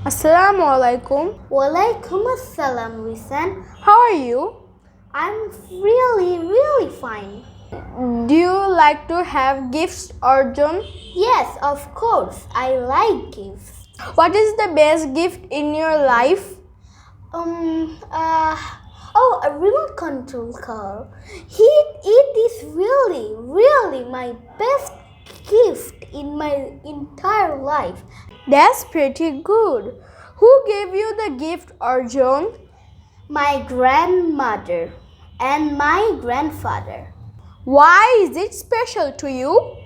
Assalamu alaikum. Walaikum assalam, Wisan. How are you? I'm really fine. Do you like to have gifts, Arjun? Yes, of course. I like gifts. What is the best gift in your life? A remote control car. It is really my best gift in my entire life. That's pretty good. Who gave you the gift, Arjun? My grandmother and my grandfather. Why is it special to you?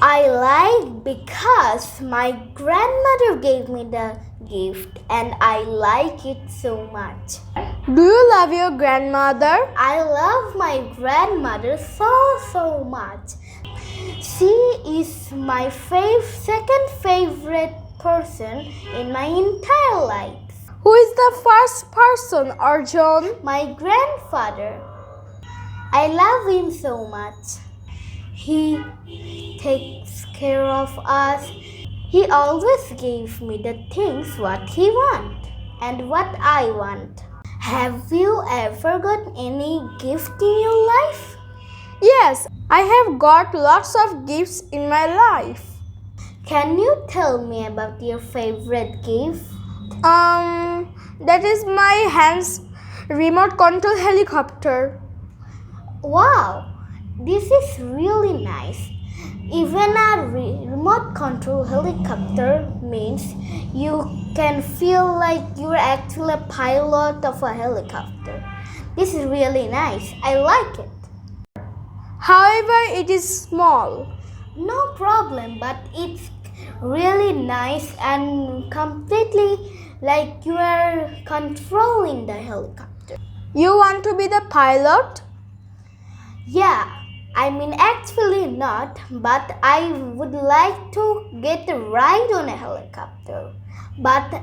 I like because my grandmother gave me the gift and I like it so much. Do you love your grandmother? I love my grandmother so much. She is my second favorite person in my entire life. Who is the first person, Arjun? My grandfather. I love him so much. He takes care of us. He always gives me the things what he wants and what I want. Have you ever got any gift in your life? Yes, I have got lots of gifts in my life. Can you tell me about your favorite gift? That is my hands remote control helicopter. Wow, this is really nice. Even a remote control helicopter means you can feel like you're actually a pilot of a helicopter. This is really nice. I like it. However, it is small. No problem, but it's really nice and completely like you are controlling the helicopter. You want to be the pilot? Yeah, I mean actually not, but I would like to get a ride on a helicopter. But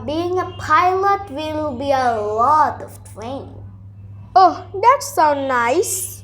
being a pilot will be a lot of training. Oh, that sounds nice.